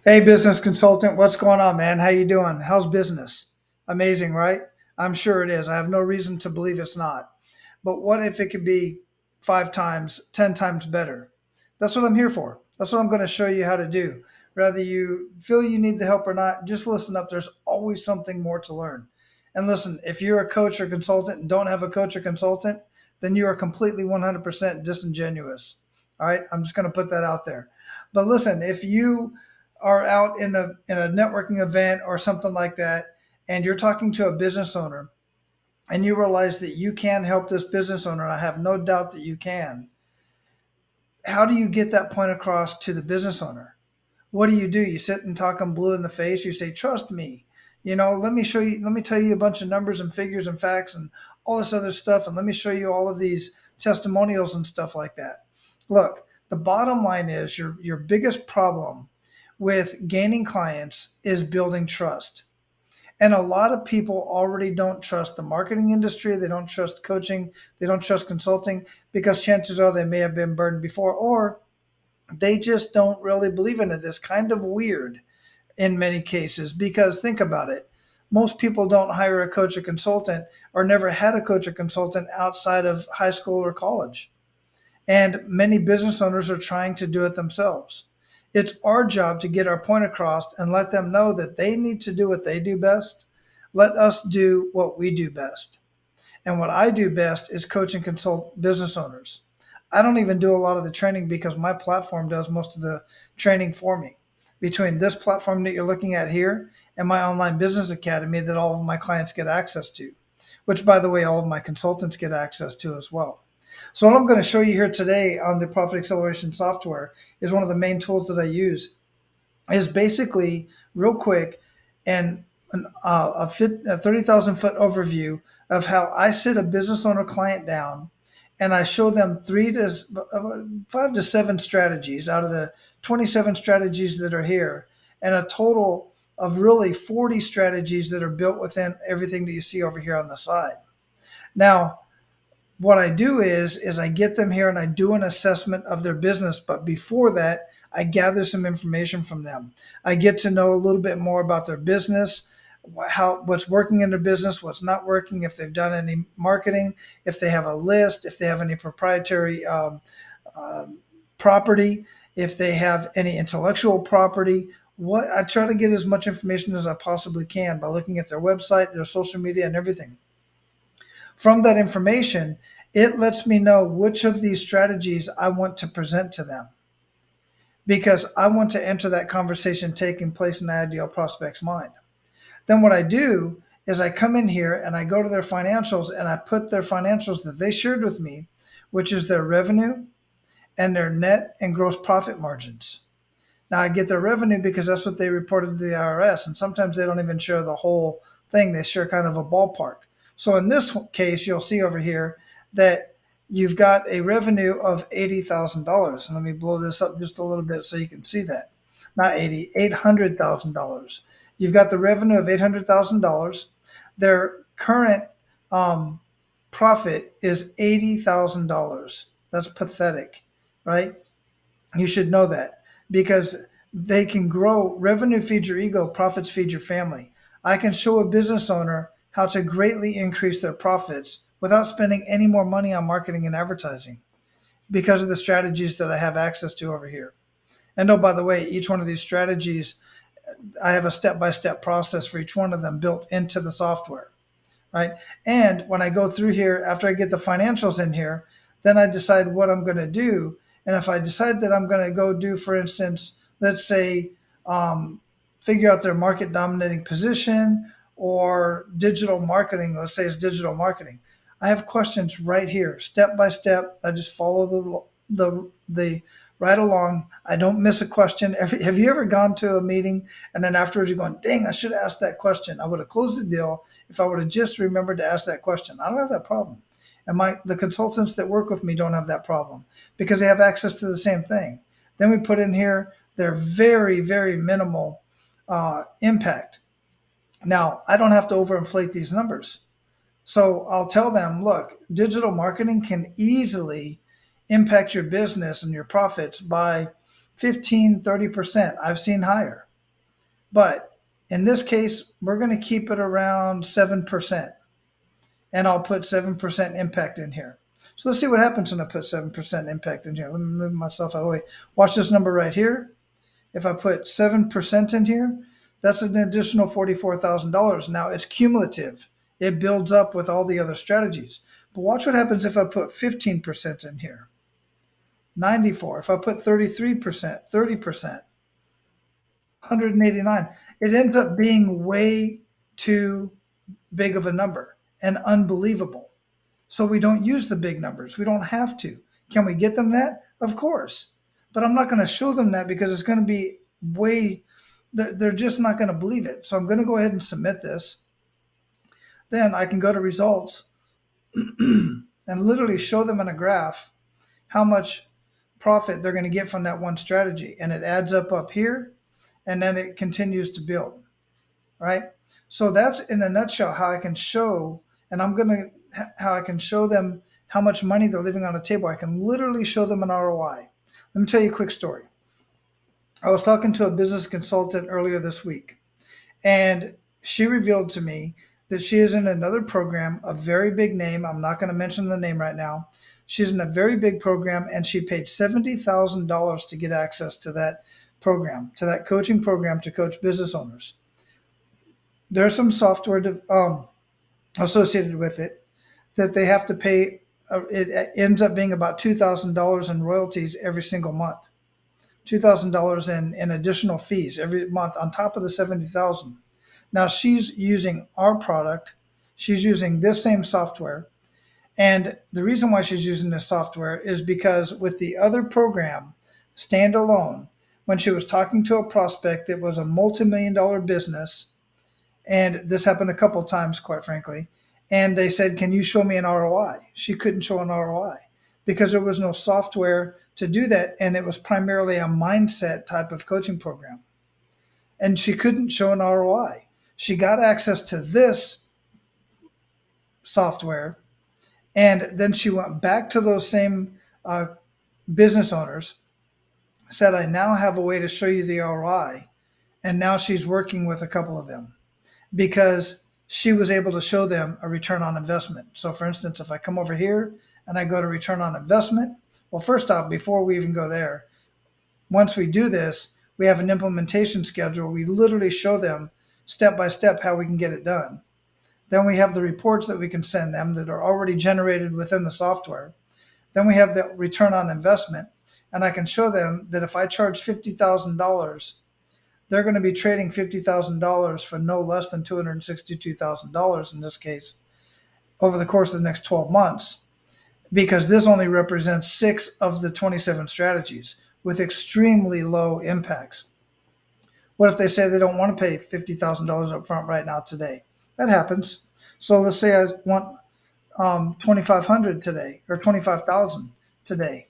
Hey, business consultant, what's going on, man? How you doing? How's business? Amazing, right? I'm sure it is. I have no reason to believe it's not. But what if it could be 5 times, 10 times better? That's what I'm here for. That's what I'm going to show you how to do. Whether you feel you need the help or not, just listen up. There's always something more to learn. And listen, if you're a coach or consultant and don't have a coach or consultant, then you are completely 100% disingenuous. All right, I'm just going to put that out there. But listen, if you are out in a networking event or something like that, and you're talking to a business owner, and you realize that you can help this business owner, and I have no doubt that you can. How do you get that point across to the business owner? What do? You sit and talk them blue in the face. You say, "Trust me." Let me show you. Let me tell you a bunch of numbers and figures and facts and all this other stuff, and let me show you all of these testimonials and stuff like that. Look, the bottom line is your biggest problem with gaining clients is building trust. And a lot of people already don't trust the marketing industry. They don't trust coaching. They don't trust consulting because chances are they may have been burned before, or they just don't really believe in it. It's kind of weird in many cases because think about it. Most people don't hire a coach or consultant or never had a coach or consultant outside of high school or college. And many business owners are trying to do it themselves. It's our job to get our point across and let them know that they need to do what they do best. Let us do what we do best. And what I do best is coach and consult business owners. I don't even do a lot of the training because my platform does most of the training for me. Between this platform that you're looking at here and my online business academy that all of my clients get access to, which, by the way, all of my consultants get access to as well. So, what I'm going to show you here today on the Profit Acceleration software is one of the main tools that I use is basically real quick and a 30,000 foot overview of how I sit a business owner client down and I show them 5 to 7 strategies out of the 27 strategies that are here, and a total of really 40 strategies that are built within everything that you see over here on the side. Now, what I do is I get them here and I do an assessment of their business. But before that, I gather some information from them. I get to know a little bit more about their business, what's working in their business, what's not working, if they've done any marketing, if they have a list, if they have any proprietary property, if they have any intellectual property. What I try to get as much information as I possibly can by looking at their website, their social media, and everything. From that information, it lets me know which of these strategies I want to present to them because I want to enter that conversation taking place in the ideal prospect's mind. Then what I do is I come in here and I go to their financials and I put their financials that they shared with me, which is their revenue and their net and gross profit margins. Now I get their revenue because that's what they reported to the IRS, and sometimes they don't even share the whole thing. They share kind of a ballpark. So in this case, you'll see over here that you've got a revenue of $80,000. And let me blow this up just a little bit so you can see that. Not 80, $800,000. You've got the revenue of $800,000. Their current um, profit is $80,000. That's pathetic, right? You should know that because they can grow. Revenue feeds your ego, profits feed your family. I can show a business owner how to greatly increase their profits without spending any more money on marketing and advertising because of the strategies that I have access to over here. And oh, by the way, each one of these strategies, I have a step by step process for each one of them built into the software, right? And when I go through here, after I get the financials in here, then I decide what I'm going to do. And if I decide that I'm going to go do, for instance, let's say, figure out their market dominating position or digital marketing, let's say it's digital marketing. I have questions right here, step by step. I just follow the right along. I don't miss a question. Have you ever gone to a meeting and then afterwards you're going, dang, I should have asked that question. I would have closed the deal if I would have just remembered to ask that question. I don't have that problem. And the consultants that work with me don't have that problem because they have access to the same thing. Then we put in here their very, very minimal impact. Now, I don't have to overinflate these numbers. So I'll tell them, look, digital marketing can easily impact your business and your profits by 15, 30%. I've seen higher. But in this case, we're going to keep it around 7%. And I'll put 7% impact in here. So let's see what happens when I put 7% impact in here. Let me move myself out of the way. Watch this number right here. If I put 7% in here, that's an additional $44,000. Now it's cumulative. It builds up with all the other strategies. But watch what happens if I put 15% in here. 94. If I put 33%, 30%, 189. It ends up being way too big of a number and unbelievable. So we don't use the big numbers. We don't have to. Can we get them that? Of course. But I'm not going to show them that because it's going to be way, they're just not going to believe it. So I'm going to go ahead and submit this. Then I can go to results and literally show them in a graph how much profit they're going to get from that one strategy. And it adds up here and then it continues to build, right? So that's in a nutshell how I can show, and I'm going to, how I can show them how much money they're leaving on the table. I can literally show them an ROI. Let me tell you a quick story. I was talking to a business consultant earlier this week, and she revealed to me that she is in another program, a very big name. I'm not going to mention the name right now. She's in a very big program, and she paid $70,000 to get access to that program, to that coaching program to coach business owners. There's some software associated with it that they have to pay. It ends up being about $2,000 in royalties every single month. $2,000 in additional fees every month on top of the 70,000. Now she's using our product. She's using this same software. And the reason why she's using this software is because with the other program, standalone, when she was talking to a prospect that was a multi-million dollar business, and this happened a couple of times, quite frankly, and they said, can you show me an ROI? She couldn't show an ROI because there was no software to do that. And it was primarily a mindset type of coaching program. And she couldn't show an ROI. She got access to this software. And then she went back to those same business owners, said, I now have a way to show you the ROI. And now she's working with a couple of them because she was able to show them a return on investment. So for instance, if I come over here and I go to return on investment, well, first off, before we even go there, once we do this, we have an implementation schedule. We literally show them step by step how we can get it done. Then we have the reports that we can send them that are already generated within the software. Then we have the return on investment. And I can show them that if I charge $50,000, they're going to be trading $50,000 for no less than $262,000 in this case over the course of the next 12 months, because this only represents 6 of the 27 strategies with extremely low impacts. What if they say they don't want to pay $50,000 up front right now today? That happens. So let's say I want 2,500 today or 25,000 today,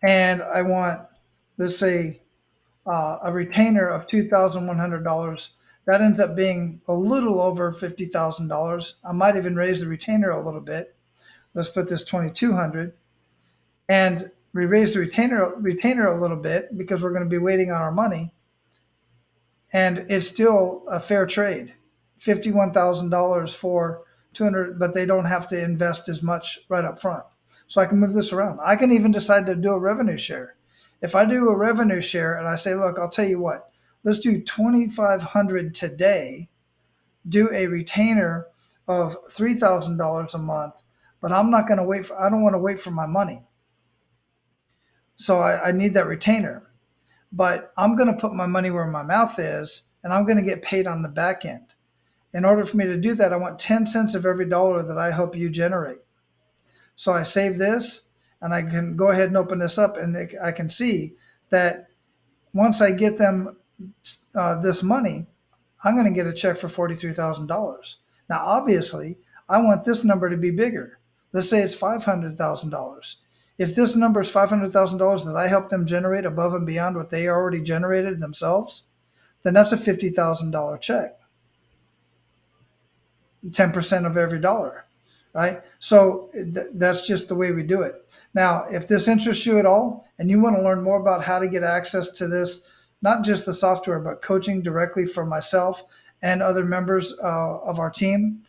and I want, let's say, a retainer of $2,100. That ends up being a little over $50,000. I might even raise the retainer a little bit. Let's put this 2,200, and we raise the retainer a little bit because we're going to be waiting on our money, and it's still a fair trade. $51,000 for 200, but they don't have to invest as much right up front. So I can move this around. I can even decide to do a revenue share. If I do a revenue share and I say, look, I'll tell you what, let's do 2,500 today, do a retainer of $3,000 a month, but I'm not going to wait for, I don't want to wait for my money. So I need that retainer, but I'm going to put my money where my mouth is, and I'm going to get paid on the back end. In order for me to do that, I want 10 cents of every dollar that I help you generate. So I save this, and I can go ahead and open this up, and I can see that once I get them this money, I'm going to get a check for $43,000. Now, obviously, I want this number to be bigger. Let's say it's $500,000. If this number is $500,000 that I help them generate above and beyond what they already generated themselves, then that's a $50,000 check. 10% of every dollar, right? So that's just the way we do it. Now, if this interests you at all and you want to learn more about how to get access to this not just the software, but coaching directly for myself and other members of our team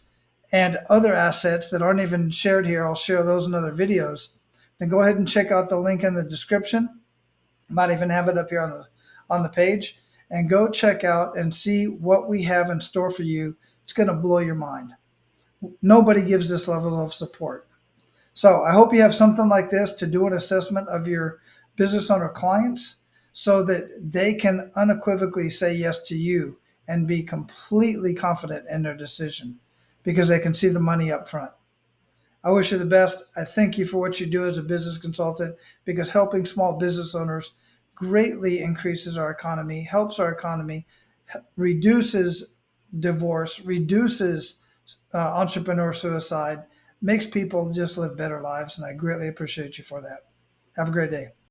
and other assets that aren't even shared here. I'll share those in other videos. Then go ahead and check out the link in the description. Might even have it up here on the page, and go check out and see what we have in store for you. It's going to blow your mind. Nobody gives this level of support. So I hope you have something like this to do an assessment of your business owner clients so that they can unequivocally say yes to you and be completely confident in their decision because they can see the money up front. I wish you the best. I thank you for what you do as a business consultant because helping small business owners greatly increases our economy, helps our economy, reduces divorce, reduces entrepreneur suicide, makes people just live better lives. And I greatly appreciate you for that. Have a great day.